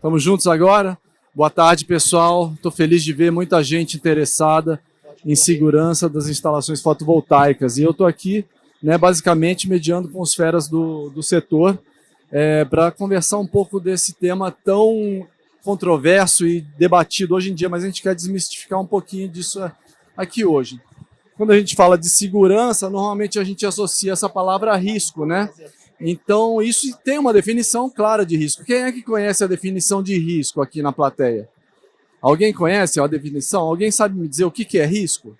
Estamos juntos agora? Boa tarde, pessoal. Estou feliz de ver muita gente interessada em segurança das instalações fotovoltaicas. E eu estou aqui, basicamente, mediando com os feras do setor para conversar um pouco desse tema tão controverso e debatido hoje em dia, mas a gente quer desmistificar um pouquinho disso aqui hoje. Quando a gente fala de segurança, normalmente a gente associa essa palavra a risco, né? Então, isso tem uma definição clara de risco. Quem é que conhece a definição de risco aqui na plateia? Alguém conhece a definição? Alguém sabe me dizer o que é risco?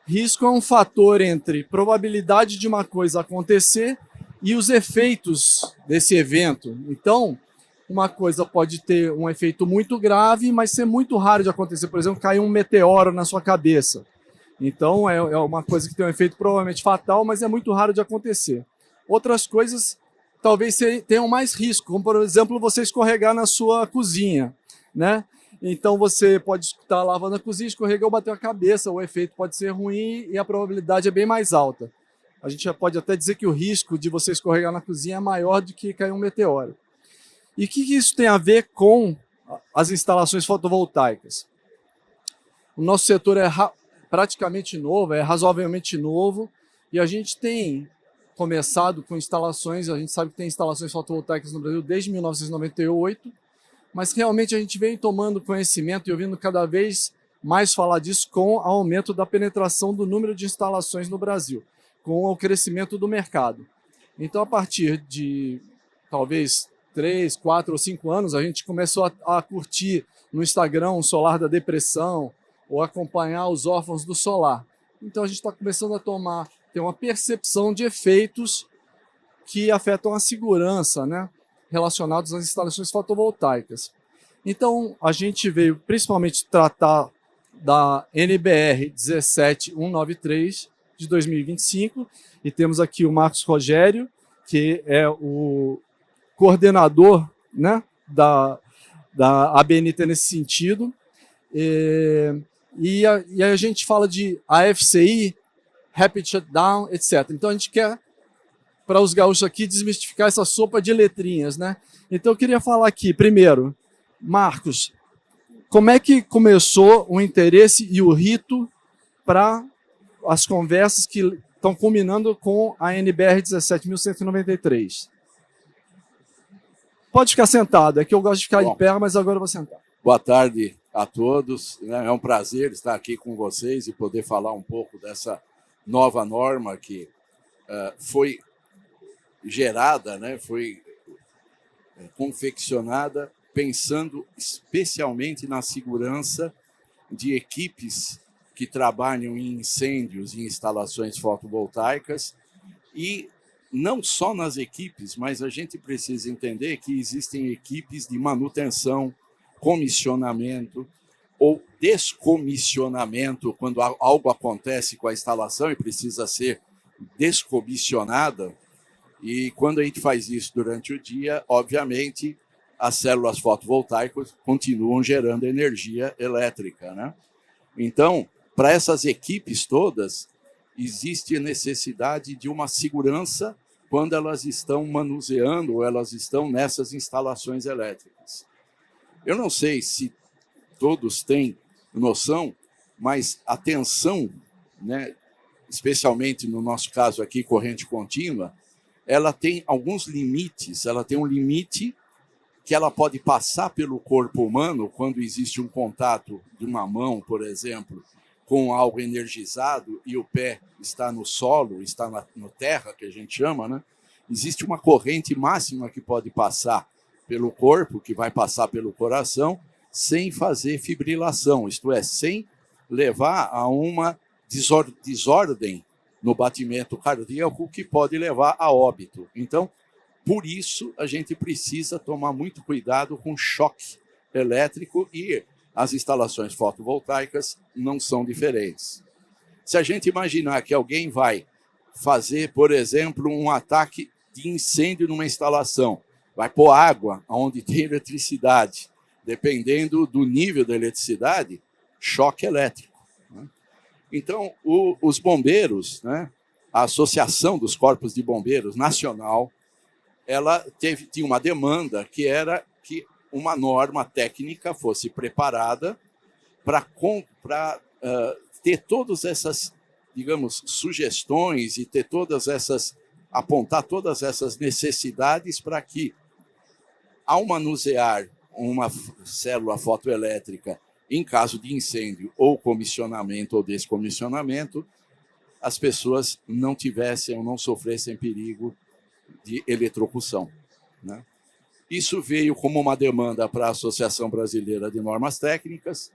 Risco é um fator entre probabilidade de uma coisa acontecer e os efeitos desse evento. Então, uma coisa pode ter um efeito muito grave, mas ser muito raro de acontecer. Por exemplo, cair um meteoro na sua cabeça. Então, é uma coisa que tem um efeito provavelmente fatal, mas é muito raro de acontecer. Outras coisas talvez tenham mais risco, como, por exemplo, você escorregar na sua cozinha, né? Então, você pode estar lavando a cozinha, escorregar ou bater a cabeça, o efeito pode ser ruim e a probabilidade é bem mais alta. A gente já pode até dizer que o risco de você escorregar na cozinha é maior do que cair um meteoro. E o que isso tem a ver com as instalações fotovoltaicas? O nosso setor é praticamente novo, é razoavelmente novo, e a gente tem começado com instalações, a gente sabe que tem instalações fotovoltaicas no Brasil desde 1998, mas realmente a gente vem tomando conhecimento e ouvindo cada vez mais falar disso com o aumento da penetração do número de instalações no Brasil, com o crescimento do mercado. Então, a partir de talvez 3, 4 ou 5 anos, a gente começou a curtir no Instagram o Solar da Depressão, ou acompanhar os órfãos do solar. Então a gente está começando a ter uma percepção de efeitos que afetam a segurança, né, relacionados às instalações fotovoltaicas. Então a gente veio principalmente tratar da NBR 17193 de 2025 e temos aqui o Marcos Rogério, que é o coordenador, né, da ABNT nesse sentido. E a gente fala de AFCI, Rapid Shutdown, etc. Então a gente quer, para os gaúchos aqui, desmistificar essa sopa de letrinhas, né? Então eu queria falar aqui, primeiro, Marcos, como é que começou o interesse e o rito para as conversas que estão culminando com a NBR 17.193? Pode ficar sentado, é que eu gosto de ficar de pé, mas agora eu vou sentar. Boa tarde a todos, é um prazer estar aqui com vocês e poder falar um pouco dessa nova norma que foi gerada, foi confeccionada pensando especialmente na segurança de equipes que trabalham em incêndios em instalações fotovoltaicas e não só nas equipes, mas a gente precisa entender que existem equipes de manutenção, comissionamento ou descomissionamento, quando algo acontece com a instalação e precisa ser descomissionada. E quando a gente faz isso durante o dia, obviamente, as células fotovoltaicas continuam gerando energia elétrica, né? Então, para essas equipes todas, existe a necessidade de uma segurança quando elas estão manuseando ou elas estão nessas instalações elétricas. Eu não sei se todos têm noção, mas a tensão, especialmente no nosso caso aqui, corrente contínua, ela tem alguns limites. Ela tem um limite que ela pode passar pelo corpo humano quando existe um contato de uma mão, por exemplo, com algo energizado e o pé está no solo, está na terra, que a gente chama, né? Existe uma corrente máxima que pode passar pelo corpo, que vai passar pelo coração, sem fazer fibrilação, isto é, sem levar a uma desordem no batimento cardíaco que pode levar a óbito. Então, por isso, a gente precisa tomar muito cuidado com choque elétrico e as instalações fotovoltaicas não são diferentes. Se a gente imaginar que alguém vai fazer, por exemplo, um ataque de incêndio numa instalação, vai pôr água onde tem eletricidade, dependendo do nível da eletricidade, choque elétrico. Então, os bombeiros, a Associação dos Corpos de Bombeiros Nacional, tinha uma demanda que era que uma norma técnica fosse preparada para ter todas essas, digamos, sugestões e ter apontar todas essas necessidades para que, ao manusear uma célula fotoelétrica em caso de incêndio ou comissionamento ou descomissionamento, as pessoas não tivessem ou não sofressem perigo de eletrocução, né? Isso veio como uma demanda para a Associação Brasileira de Normas Técnicas.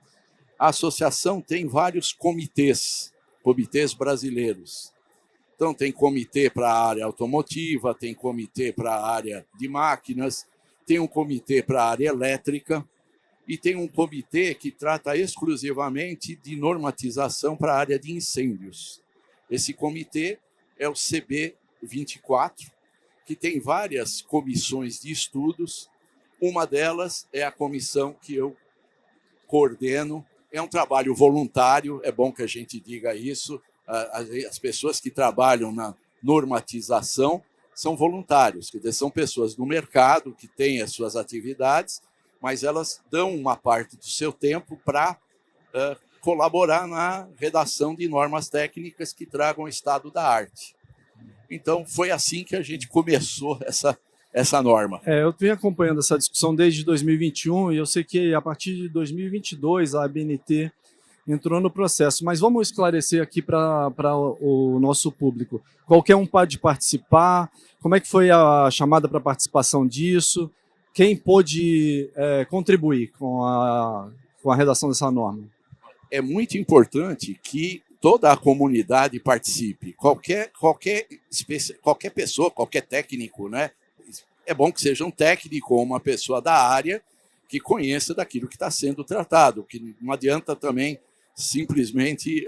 A associação tem vários comitês brasileiros. Então, tem comitê para a área automotiva, tem comitê para a área de máquinas, tem um comitê para a área elétrica e tem um comitê que trata exclusivamente de normatização para a área de incêndios. Esse comitê é o CB24, que tem várias comissões de estudos. Uma delas é a comissão que eu coordeno. É um trabalho voluntário, é bom que a gente diga isso. As pessoas que trabalham na normatização são voluntários, quer dizer, são pessoas do mercado que têm as suas atividades, mas elas dão uma parte do seu tempo para colaborar na redação de normas técnicas que tragam o estado da arte. Então, foi assim que a gente começou essa norma. Eu venho acompanhando essa discussão desde 2021 e eu sei que a partir de 2022 a ABNT entrou no processo, mas vamos esclarecer aqui para o nosso público. Qualquer um pode participar, como é que foi a chamada para participação disso, quem pôde contribuir com a redação dessa norma? É muito importante que toda a comunidade participe, qualquer pessoa, qualquer técnico, né? É bom que seja um técnico ou uma pessoa da área que conheça daquilo que está sendo tratado, que não adianta também simplesmente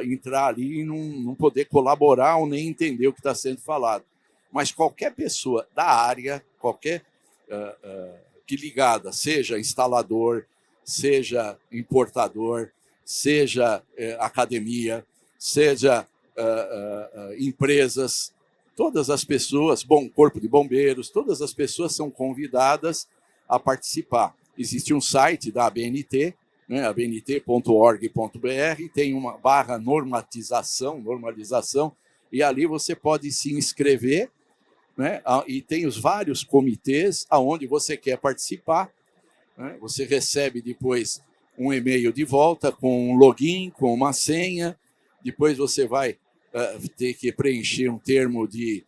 entrar ali e não poder colaborar ou nem entender o que está sendo falado. Mas qualquer pessoa da área, qualquer que ligada, seja instalador, seja importador, seja academia, seja empresas, todas as pessoas, corpo de bombeiros, todas as pessoas são convidadas a participar. Existe um site da ABNT, né, abnt.org.br, tem uma barra normalização, e ali você pode se inscrever, né, e tem os vários comitês aonde você quer participar, né, você recebe depois um e-mail de volta com um login, com uma senha, depois você vai ter que preencher um termo de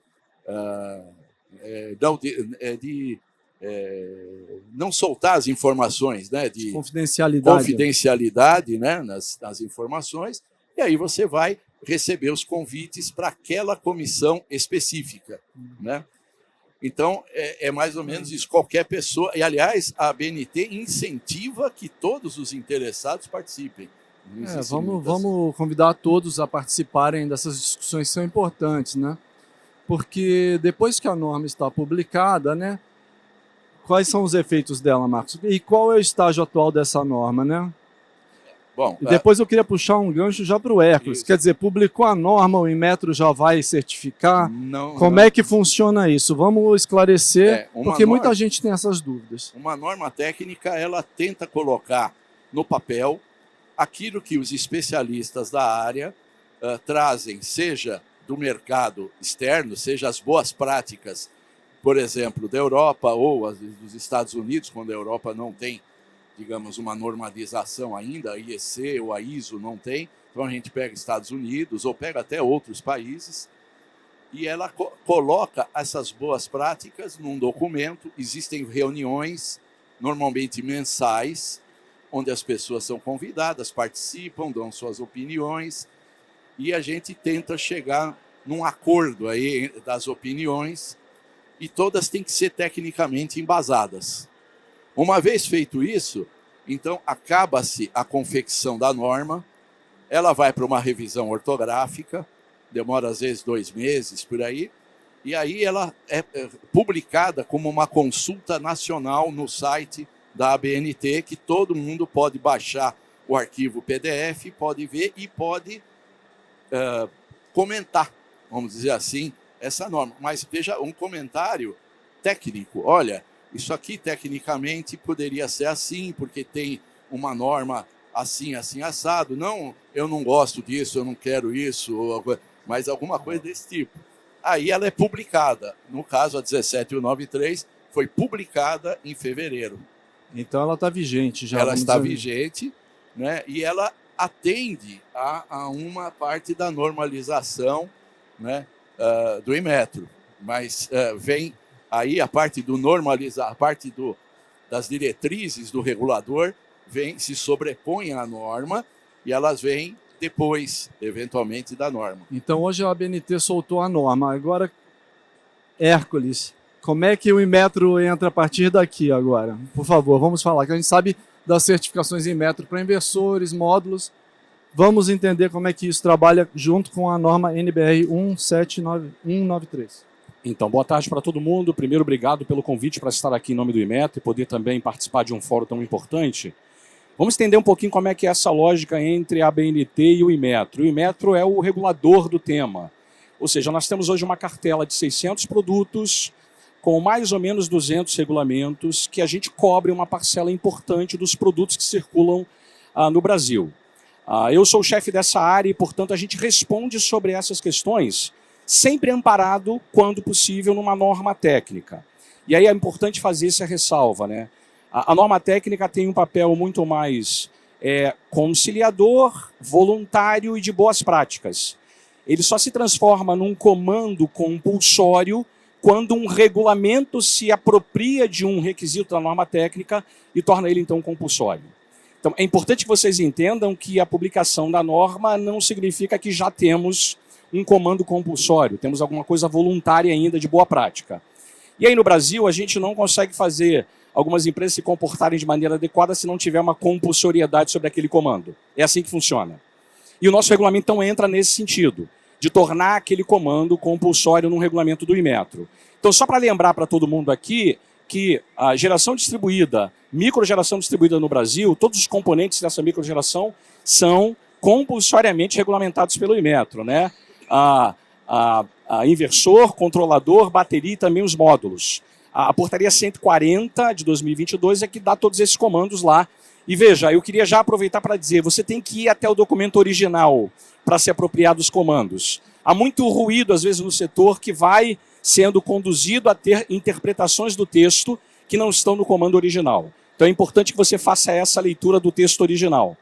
não soltar as informações, né, de confidencialidade, né, nas informações, e aí você vai receber os convites para aquela comissão específica, né? Então, é mais ou menos isso. Qualquer pessoa... E, aliás, a ABNT incentiva que todos os interessados participem. Vamos convidar todos a participarem dessas discussões que são importantes, né? Porque depois que a norma está publicada, né, quais são os efeitos dela, Marcos? E qual é o estágio atual dessa norma, né? Bom, e depois eu queria puxar um gancho já para o Hércules. Quer dizer, publicou a norma, o Inmetro já vai certificar? Como é que funciona isso? Vamos esclarecer, porque muita gente tem essas dúvidas. Uma norma técnica, ela tenta colocar no papel aquilo que os especialistas da área trazem, seja do mercado externo, seja as boas práticas, por exemplo, da Europa ou dos Estados Unidos, quando a Europa não tem, digamos, uma normalização ainda, a IEC ou a ISO não tem, então a gente pega Estados Unidos ou pega até outros países e ela coloca essas boas práticas num documento. Existem reuniões, normalmente mensais, onde as pessoas são convidadas, participam, dão suas opiniões e a gente tenta chegar num acordo aí das opiniões e todas têm que ser tecnicamente embasadas. Uma vez feito isso, então acaba-se a confecção da norma, ela vai para uma revisão ortográfica, demora às vezes 2 meses, por aí, e aí ela é publicada como uma consulta nacional no site da ABNT, que todo mundo pode baixar o arquivo PDF, pode ver e pode comentar, vamos dizer assim, essa norma. Mas veja, um comentário técnico. Olha, isso aqui tecnicamente poderia ser assim, porque tem uma norma assim, assim, assado. Não, eu não gosto disso, eu não quero isso, mas alguma coisa desse tipo. Aí ela é publicada. No caso, a 17193 foi publicada em fevereiro. Então ela está vigente já. Ela está vigente, né? E ela atende a uma parte da normalização, né, do Inmetro. Mas vem aí a parte do normalizar, a parte das diretrizes do regulador se sobrepõe à norma e elas vêm depois, eventualmente, da norma. Então hoje a ABNT soltou a norma. Agora, Hércules, como é que o Inmetro entra a partir daqui agora? Por favor, vamos falar, que a gente sabe das certificações Inmetro para inversores, módulos. Vamos entender como é que isso trabalha junto com a norma NBR 17193. Então, boa tarde para todo mundo. Primeiro, obrigado pelo convite para estar aqui em nome do Inmetro e poder também participar de um fórum tão importante. Vamos entender um pouquinho como é que é essa lógica entre a ABNT e o Inmetro. O Inmetro é o regulador do tema. Ou seja, nós temos hoje uma cartela de 600 produtos com mais ou menos 200 regulamentos que a gente cobre uma parcela importante dos produtos que circulam no Brasil. Eu sou o chefe dessa área e, portanto, a gente responde sobre essas questões sempre amparado, quando possível, numa norma técnica. E aí é importante fazer essa ressalva, né? A norma técnica tem um papel muito mais conciliador, voluntário e de boas práticas. Ele só se transforma num comando compulsório quando um regulamento se apropria de um requisito da norma técnica e torna ele, então, compulsório. Então, é importante que vocês entendam que a publicação da norma não significa que já temos um comando compulsório, temos alguma coisa voluntária ainda de boa prática. E aí no Brasil a gente não consegue fazer algumas empresas se comportarem de maneira adequada se não tiver uma compulsoriedade sobre aquele comando. É assim que funciona. E o nosso regulamento então entra nesse sentido, de tornar aquele comando compulsório no regulamento do Inmetro. Então, só para lembrar para todo mundo aqui que a geração distribuída, microgeração distribuída no Brasil, todos os componentes dessa microgeração são compulsoriamente regulamentados pelo Inmetro, né? Inversor, controlador, bateria e também os módulos. A portaria 140 de 2022 é que dá todos esses comandos lá. E veja, eu queria já aproveitar para dizer, você tem que ir até o documento original para se apropriar dos comandos. Há muito ruído, às vezes, no setor que vai sendo conduzido a ter interpretações do texto que não estão no comando original. Então é importante que você faça essa leitura do texto original.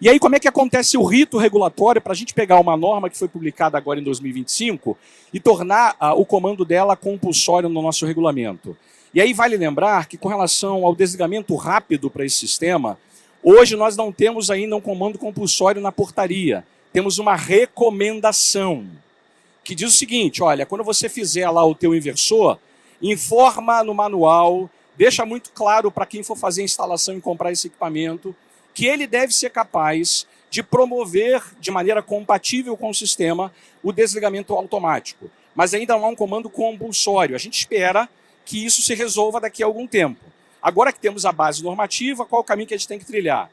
E aí como é que acontece o rito regulatório para a gente pegar uma norma que foi publicada agora em 2025 e tornar o comando dela compulsório no nosso regulamento? E aí vale lembrar que com relação ao desligamento rápido para esse sistema, hoje nós não temos ainda um comando compulsório na portaria, temos uma recomendação que diz o seguinte, olha, quando você fizer lá o teu inversor, informa no manual, deixa muito claro para quem for fazer a instalação e comprar esse equipamento, que ele deve ser capaz de promover de maneira compatível com o sistema o desligamento automático. Mas ainda não há um comando compulsório. A gente espera que isso se resolva daqui a algum tempo. Agora que temos a base normativa, qual o caminho que a gente tem que trilhar?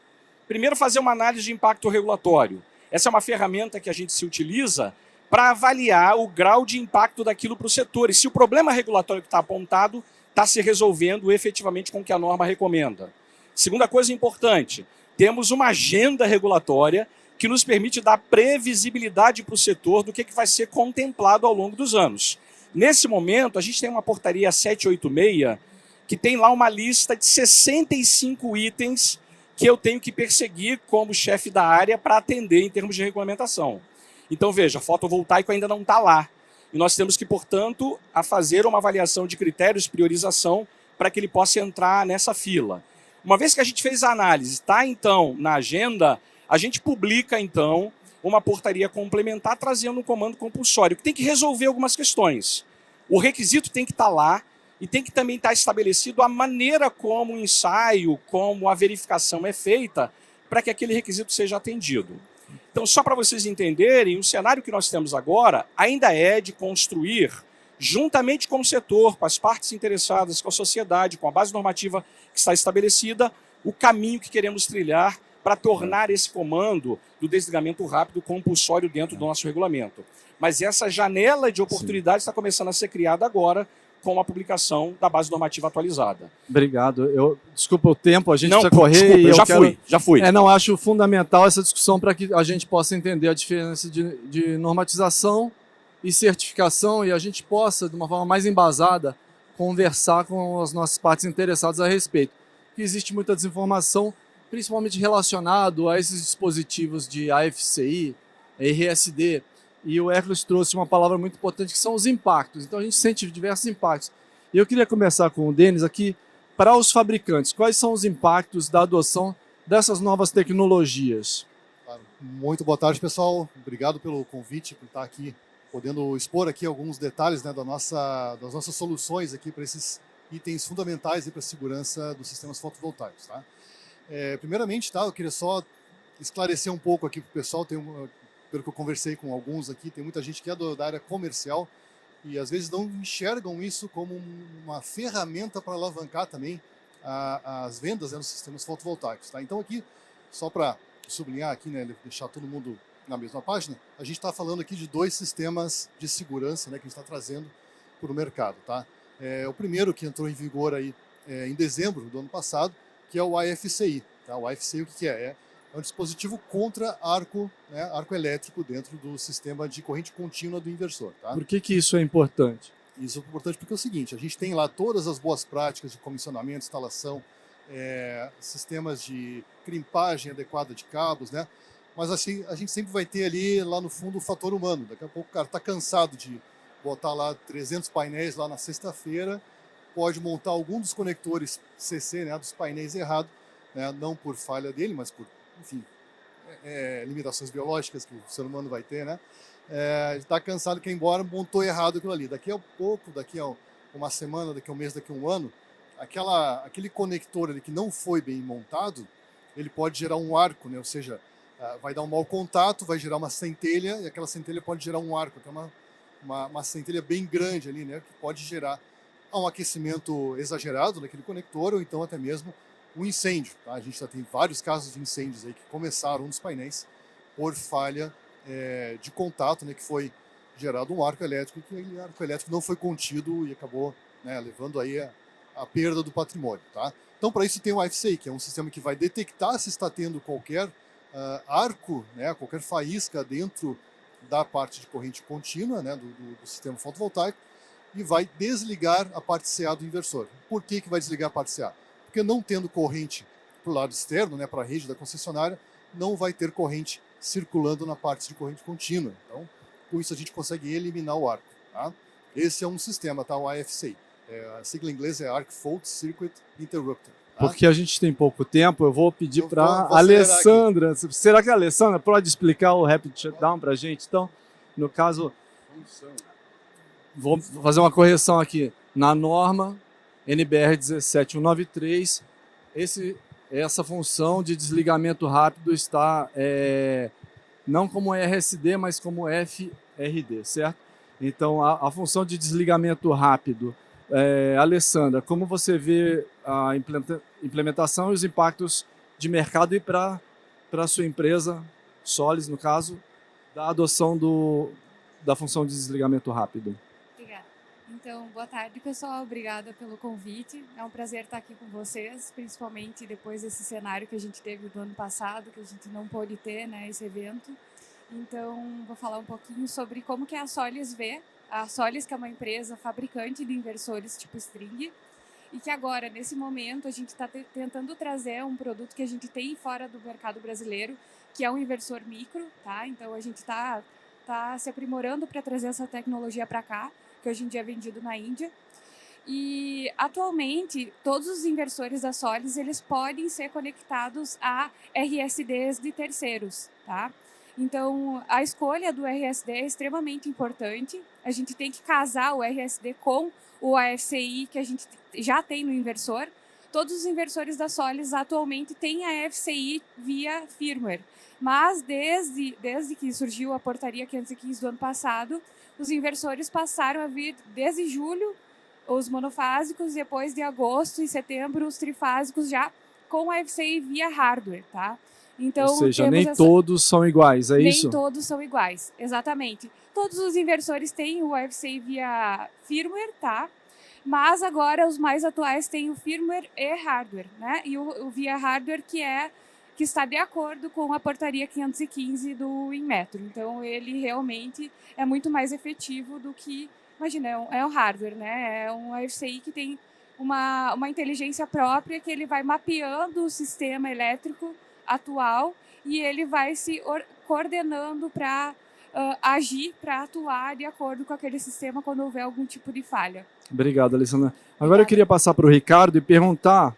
Primeiro, fazer uma análise de impacto regulatório. Essa é uma ferramenta que a gente se utiliza para avaliar o grau de impacto daquilo para o setor. E se o problema regulatório que está apontado está se resolvendo efetivamente com o que a norma recomenda. Segunda coisa importante, temos uma agenda regulatória que nos permite dar previsibilidade para o setor do que vai ser contemplado ao longo dos anos. Nesse momento, a gente tem uma portaria 786 que tem lá uma lista de 65 itens que eu tenho que perseguir como chefe da área para atender em termos de regulamentação. Então, veja, fotovoltaico ainda não está lá. E nós temos que, portanto, fazer uma avaliação de critérios, priorização, para que ele possa entrar nessa fila. Uma vez que a gente fez a análise, está então na agenda, a gente publica então uma portaria complementar trazendo um comando compulsório, que tem que resolver algumas questões. O requisito tem que estar lá e tem que também estar estabelecido a maneira como o ensaio, como a verificação é feita para que aquele requisito seja atendido. Então, só para vocês entenderem, o cenário que nós temos agora ainda é de construir, juntamente com o setor, com as partes interessadas, com a sociedade, com a base normativa que está estabelecida, o caminho que queremos trilhar para tornar esse comando do desligamento rápido compulsório dentro do nosso regulamento. Mas essa janela de oportunidade está começando a ser criada agora com a publicação da base normativa atualizada. Obrigado. Desculpa o tempo, a gente Não, precisa correr. desculpa, e já fui. Não, acho fundamental essa discussão para que a gente possa entender a diferença de normatização e certificação e a gente possa, de uma forma mais embasada, conversar com as nossas partes interessadas a respeito. Porque existe muita desinformação, principalmente relacionado a esses dispositivos de AFCI, RSD, e o Hércules trouxe uma palavra muito importante, que são os impactos. Então a gente sente diversos impactos. E eu queria começar com o Denis aqui, para os fabricantes, quais são os impactos da adoção dessas novas tecnologias? Muito boa tarde, pessoal. Obrigado pelo convite, por estar aqui, podendo expor aqui alguns detalhes, né, das nossas soluções aqui para esses itens fundamentais para a segurança dos sistemas fotovoltaicos. Tá? Primeiramente, eu queria só esclarecer um pouco aqui para o pessoal, pelo que eu conversei com alguns aqui, tem muita gente que é da área comercial e às vezes não enxergam isso como uma ferramenta para alavancar também as vendas, né, nos sistemas fotovoltaicos. Tá? Então aqui, só para sublinhar aqui, né, deixar todo mundo na mesma página, a gente está falando aqui de 2 sistemas de segurança, né, que a gente está trazendo para o mercado. Tá? O primeiro que entrou em vigor aí, em dezembro do ano passado, que é o AFCI. Tá? O AFCI o que é? É um dispositivo contra arco, né, arco elétrico dentro do sistema de corrente contínua do inversor. Tá? Por que isso é importante? Isso é importante porque é o seguinte, a gente tem lá todas as boas práticas de comissionamento, instalação, sistemas de crimpagem adequada de cabos, né? Mas assim, a gente sempre vai ter ali, lá no fundo, o fator humano. Daqui a pouco o cara está cansado de botar lá 300 painéis lá na sexta-feira, pode montar algum dos conectores CC, né, dos painéis errado, né, não por falha dele, mas por, enfim, limitações biológicas que o ser humano vai ter, né? Está cansado que ir embora, montou errado aquilo ali. Daqui a pouco, daqui a uma semana, daqui a um mês, daqui a um ano, aquele conector ali que não foi bem montado, ele pode gerar um arco, né? Ou seja, vai dar um mau contato, vai gerar uma centelha, e aquela centelha pode gerar um arco, que é uma centelha bem grande ali, né? Que pode gerar um aquecimento exagerado naquele conector, ou então até mesmo um incêndio. Tá? A gente já tem vários casos de incêndios aí que começaram nos painéis por falha de contato, né, que foi gerado um arco elétrico, que o arco elétrico não foi contido e acabou, né, levando aí a perda do patrimônio. Tá? Então, para isso tem o AFCI, que é um sistema que vai detectar se está tendo qualquer arco, né, qualquer faísca dentro da parte de corrente contínua, né, do sistema fotovoltaico, e vai desligar a parte CA do inversor. Por que vai desligar a parte CA? Porque não tendo corrente para o lado externo, né, para a rede da concessionária, não vai ter corrente circulando na parte de corrente contínua. Então, com isso a gente consegue eliminar o arco. Tá? Esse é um sistema, tá? O AFCI. A sigla em inglês é Arc Fault Circuit Interrupter. Tá? Porque a gente tem pouco tempo, eu vou pedir para a Alessandra. Será que a Alessandra pode explicar o Rapid Shutdown para a gente? Então, no caso, vou fazer uma correção aqui. Na norma NBR 17193, essa função de desligamento rápido está não como RSD, mas como FRD, certo? Então, a função de desligamento rápido, Alessandra, como você vê a implementação e os impactos de mercado e para a sua empresa, Solis, no caso, da adoção da função de desligamento rápido? Então, boa tarde, pessoal. Obrigada pelo convite. É um prazer estar aqui com vocês, principalmente depois desse cenário que a gente teve do ano passado, que a gente não pôde ter, né, esse evento. Então, vou falar um pouquinho sobre como que a Solis vê. A Solis, que é uma empresa fabricante de inversores tipo string, e que agora, nesse momento, a gente está tentando trazer um produto que a gente tem fora do mercado brasileiro, que é um inversor micro, tá? Então, a gente está se aprimorando para trazer essa tecnologia para cá, que hoje em dia é vendido na Índia. E, atualmente, todos os inversores da Solis, eles podem ser conectados a RSDs de terceiros, tá? Então, a escolha do RSD é extremamente importante. A gente tem que casar o RSD com o AFCI que a gente já tem no inversor. Todos os inversores da Solis atualmente têm a AFCI via firmware. Mas, desde que surgiu a portaria 515 do ano passado, os inversores passaram a vir desde julho, os monofásicos, depois de agosto e setembro, os trifásicos já com a FCI via hardware, tá? Então, ou seja, nem todos são iguais, é isso? Nem todos são iguais, exatamente. Todos os inversores têm o FCI via firmware, tá? mas agora os mais atuais têm o firmware e hardware, né? E o via hardware que está de acordo com a portaria 515 do Inmetro. Então, ele realmente é muito mais efetivo do que, imagina, é um hardware, né? É um AFCI que tem uma inteligência própria, que ele vai mapeando o sistema elétrico atual e ele vai se coordenando para agir, para atuar de acordo com aquele sistema quando houver algum tipo de falha. Obrigado, Alessandra. Agora eu queria passar para o Ricardo e perguntar,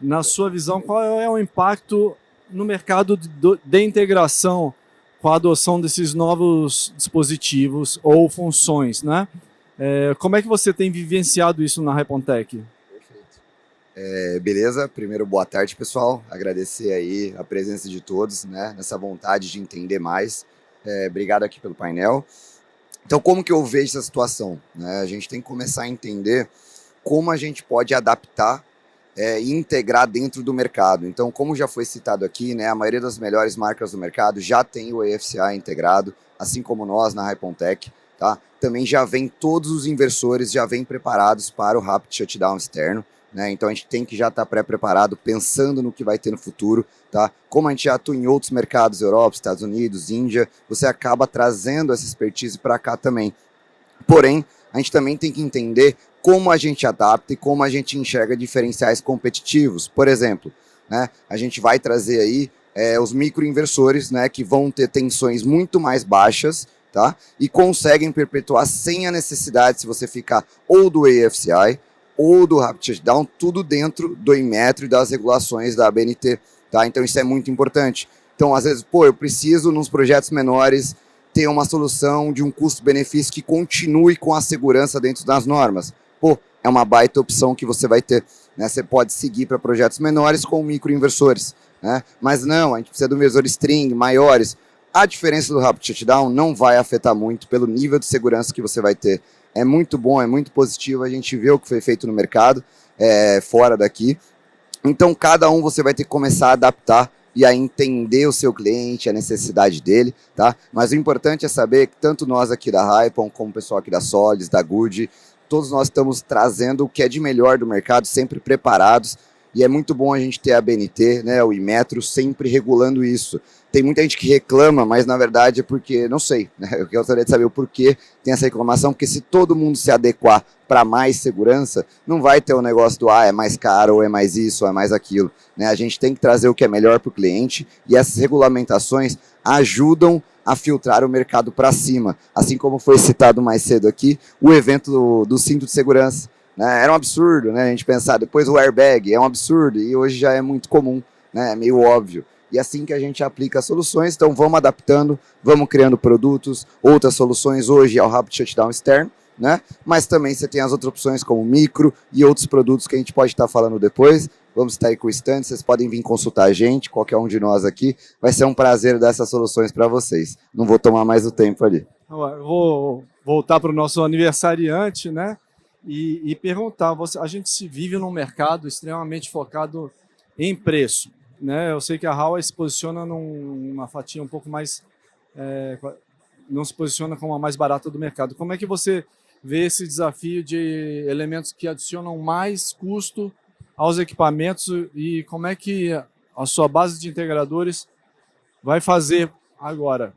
na sua visão, qual é o impacto no mercado de integração com a adoção desses novos dispositivos ou funções, né? Como é que você tem vivenciado isso na Hypontec? Perfeito. Beleza, primeiro boa tarde, pessoal. Agradecer aí a presença de todos, né? Nessa vontade de entender mais. Obrigado aqui pelo painel. Então, como que eu vejo essa situação, né? A gente tem que começar a entender como a gente pode adaptar e integrar dentro do mercado. Então, como já foi citado aqui, né, a maioria das melhores marcas do mercado já tem o EFCI integrado, assim como nós na Hypontec, tá? Também já vem todos os inversores, já vêm preparados para o Rapid Shutdown externo, né? Então a gente tem que já estar pré-preparado, pensando no que vai ter no futuro, tá? Como a gente já atua em outros mercados, Europa, Estados Unidos, Índia, você acaba trazendo essa expertise para cá também. Porém, a gente também tem que entender como a gente adapta e como a gente enxerga diferenciais competitivos. Por exemplo, né, a gente vai trazer aí os microinversores, né, que vão ter tensões muito mais baixas, tá? E conseguem perpetuar sem a necessidade, se você ficar ou do EFCI ou do Rapid Shutdown, tudo dentro do Inmetro e das regulações da ABNT, tá? Então isso é muito importante. Então, às vezes, eu preciso, nos projetos menores, ter uma solução de um custo-benefício que continue com a segurança dentro das normas. É uma baita opção que você vai ter, né? Você pode seguir para projetos menores com microinversores, né? Mas não, a gente precisa de um inversor string, maiores. A diferença do Rapid Shutdown não vai afetar muito pelo nível de segurança que você vai ter. É muito bom, é muito positivo, a gente vê o que foi feito no mercado, fora daqui. Então, cada um você vai ter que começar a adaptar e a entender o seu cliente, a necessidade dele, tá? Mas o importante é saber que tanto nós aqui da Hypon, como o pessoal aqui da Solis, da Good, todos nós estamos trazendo o que é de melhor do mercado, sempre preparados, e é muito bom a gente ter a ABNT, né, o Inmetro, sempre regulando isso. Tem muita gente que reclama, mas na verdade é porque, não sei, né, eu gostaria de saber o porquê tem essa reclamação, porque se todo mundo se adequar para mais segurança, não vai ter o negócio do é mais caro, ou é mais isso, ou é mais aquilo, né? A gente tem que trazer o que é melhor para o cliente, e essas regulamentações ajudam a filtrar o mercado para cima. Assim como foi citado mais cedo aqui, o evento do cinto de segurança, né? Era um absurdo, né? A gente pensar, depois o airbag, é um absurdo, e hoje já é muito comum, né? É meio óbvio. E assim que a gente aplica as soluções, então vamos adaptando, vamos criando produtos, outras soluções hoje é o Rapid Shutdown externo, né? Mas também você tem as outras opções como micro e outros produtos que a gente pode estar falando depois. Vamos estar aí com o stand, vocês podem vir consultar a gente, qualquer um de nós aqui. Vai ser um prazer dar essas soluções para vocês. Não vou tomar mais o tempo ali. Eu vou voltar para o nosso aniversariante, né? E perguntar, a gente se vive num mercado extremamente focado em preço, né? Eu sei que a Huawei se posiciona numa fatia um pouco mais... não se posiciona como a mais barata do mercado. Como é que você vê esse desafio de elementos que adicionam mais custo aos equipamentos e como é que a sua base de integradores vai fazer agora?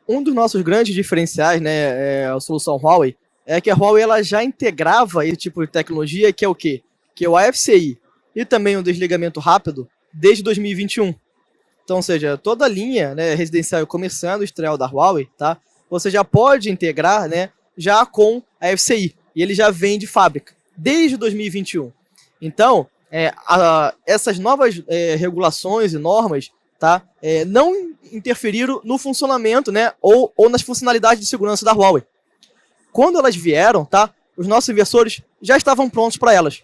Um dos nossos grandes diferenciais, né, a solução Huawei, é que a Huawei ela já integrava esse tipo de tecnologia, que é o quê? Que é o AFCI e também o desligamento rápido desde 2021. Então, ou seja, toda a linha, né, residencial e comercial industrial da Huawei, tá? Você já pode integrar, né, já com a AFCI. E ele já vem de fábrica, desde 2021. Então, essas novas regulações e normas, tá, não interferiram no funcionamento, né, ou nas funcionalidades de segurança da Huawei. Quando elas vieram, tá, os nossos inversores já estavam prontos para elas.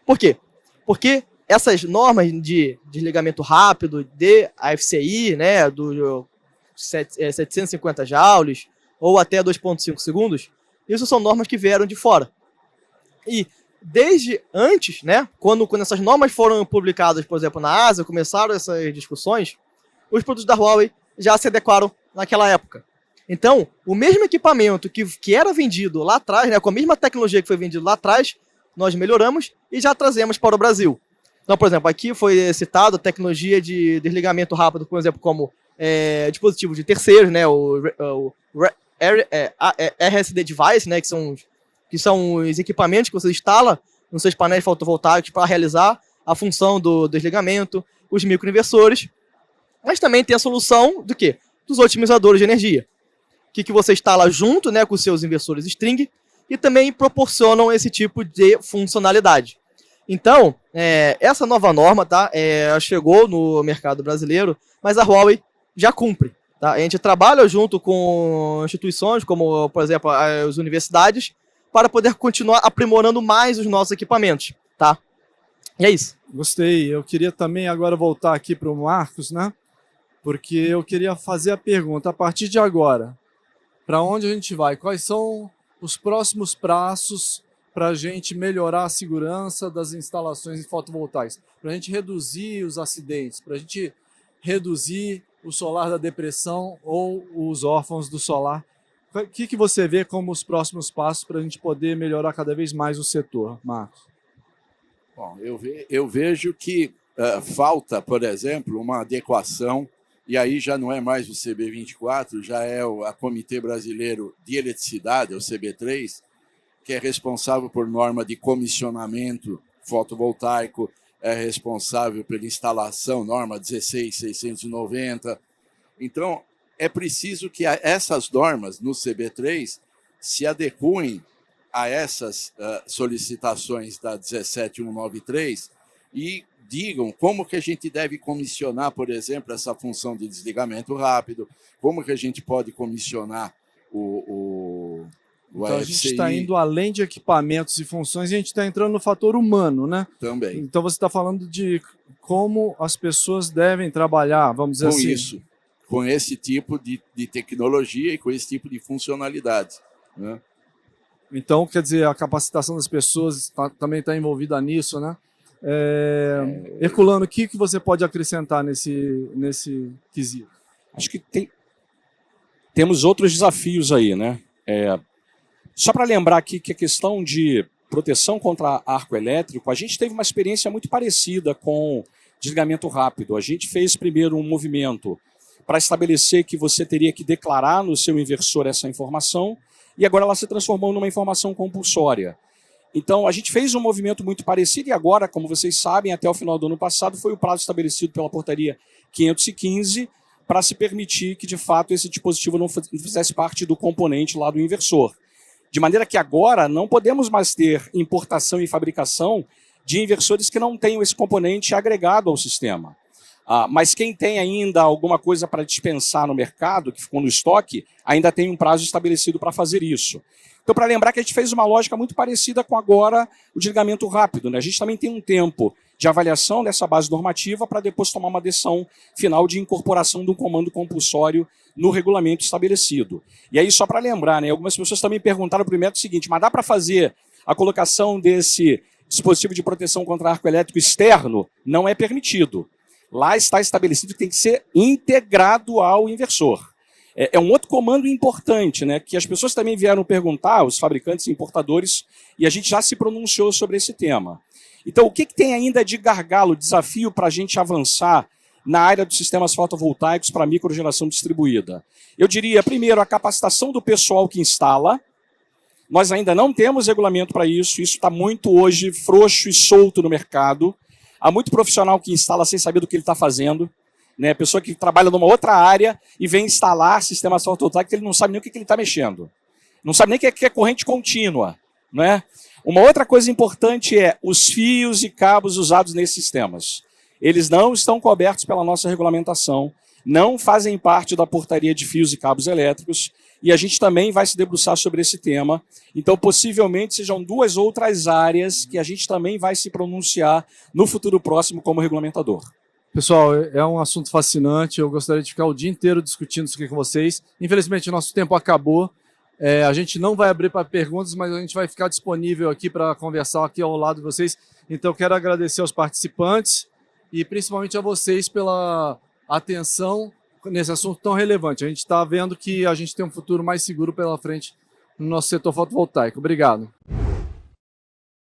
Por quê? Porque essas normas de desligamento rápido de AFCI, né, do 750 joules ou até 2,5 segundos, isso são normas que vieram de fora. E desde antes, né, quando essas normas foram publicadas, por exemplo, na Ásia, começaram essas discussões, os produtos da Huawei já se adequaram naquela época. Então, o mesmo equipamento que era vendido lá atrás, né, com a mesma tecnologia que foi vendido lá atrás, nós melhoramos e já trazemos para o Brasil. Então, por exemplo, aqui foi citado a tecnologia de desligamento rápido, por exemplo, como dispositivo de terceiros, né, o RSD device, né, que são os equipamentos que você instala nos seus painéis fotovoltaicos para realizar a função do desligamento, os microinversores, mas também tem a solução do quê? Dos otimizadores de energia, que você instala junto, né, com os seus inversores string e também proporcionam esse tipo de funcionalidade. Então, essa nova norma, tá, chegou no mercado brasileiro, mas a Huawei já cumpre. Tá? A gente trabalha junto com instituições, como, por exemplo, as universidades, para poder continuar aprimorando mais os nossos equipamentos. Tá? E é isso. Gostei. Eu queria também agora voltar aqui para o Marcos, né? Porque eu queria fazer a pergunta, a partir de agora, para onde a gente vai? Quais são os próximos passos para a gente melhorar a segurança das instalações fotovoltaicas? Para a gente reduzir os acidentes, para a gente reduzir o solar da depressão ou os órfãos do solar. O que você vê como os próximos passos para a gente poder melhorar cada vez mais o setor, Marcos? Bom, eu vejo que falta, por exemplo, uma adequação, e aí já não é mais o CB24, já é a Comitê Brasileiro de Eletricidade, o CB3, que é responsável por norma de comissionamento fotovoltaico, é responsável pela instalação, norma 16690. Então, é preciso que essas normas no CB3 se adequem a essas solicitações da 17193 e digam como que a gente deve comissionar, por exemplo, essa função de desligamento rápido, como que a gente pode comissionar o então, a gente está indo além de equipamentos e funções e a gente está entrando no fator humano, né? Também. Então você está falando de como as pessoas devem trabalhar, vamos dizer com assim. Isso, com esse tipo de tecnologia e com esse tipo de funcionalidade, né? Então, quer dizer, a capacitação das pessoas também está envolvida nisso, né? Herculano, o que você pode acrescentar nesse quesito? Acho que temos outros desafios aí, né? Só para lembrar aqui que a questão de proteção contra arco elétrico, a gente teve uma experiência muito parecida com desligamento rápido. A gente fez primeiro um movimento para estabelecer que você teria que declarar no seu inversor essa informação, e agora ela se transformou numa informação compulsória. Então, a gente fez um movimento muito parecido, e agora, como vocês sabem, até o final do ano passado, foi o prazo estabelecido pela portaria 515 para se permitir que, de fato, esse dispositivo não fizesse parte do componente lá do inversor. De maneira que agora não podemos mais ter importação e fabricação de inversores que não tenham esse componente agregado ao sistema. Mas quem tem ainda alguma coisa para dispensar no mercado, que ficou no estoque, ainda tem um prazo estabelecido para fazer isso. Então, para lembrar que a gente fez uma lógica muito parecida com agora o desligamento rápido, né? A gente também tem um tempo de avaliação dessa base normativa para depois tomar uma decisão final de incorporação de um comando compulsório no regulamento estabelecido. E aí, só para lembrar, né, algumas pessoas também perguntaram para o método seguinte, mas dá para fazer a colocação desse dispositivo de proteção contra arco elétrico externo? Não é permitido. Lá está estabelecido que tem que ser integrado ao inversor. É um outro comando importante, né, que as pessoas também vieram perguntar, os fabricantes e importadores, e a gente já se pronunciou sobre esse tema. Então, o que tem ainda de gargalo, desafio para a gente avançar na área dos sistemas fotovoltaicos para microgeração distribuída? Eu diria, primeiro, a capacitação do pessoal que instala. Nós ainda não temos regulamento para isso está muito hoje frouxo e solto no mercado. Há muito profissional que instala sem saber do que ele está fazendo, né? Pessoa que trabalha numa outra área e vem instalar sistemas fotovoltaicos que ele não sabe nem o que ele está mexendo. Não sabe nem o que é corrente contínua, não é? Uma outra coisa importante é os fios e cabos usados nesses sistemas. Eles não estão cobertos pela nossa regulamentação, não fazem parte da portaria de fios e cabos elétricos, e a gente também vai se debruçar sobre esse tema. Então, possivelmente, sejam duas outras áreas que a gente também vai se pronunciar no futuro próximo como regulamentador. Pessoal, é um assunto fascinante, eu gostaria de ficar o dia inteiro discutindo isso aqui com vocês. Infelizmente, o nosso tempo acabou. A gente não vai abrir para perguntas, mas a gente vai ficar disponível aqui para conversar aqui ao lado de vocês. Então, quero agradecer aos participantes e principalmente a vocês pela atenção nesse assunto tão relevante. A gente está vendo que a gente tem um futuro mais seguro pela frente no nosso setor fotovoltaico. Obrigado.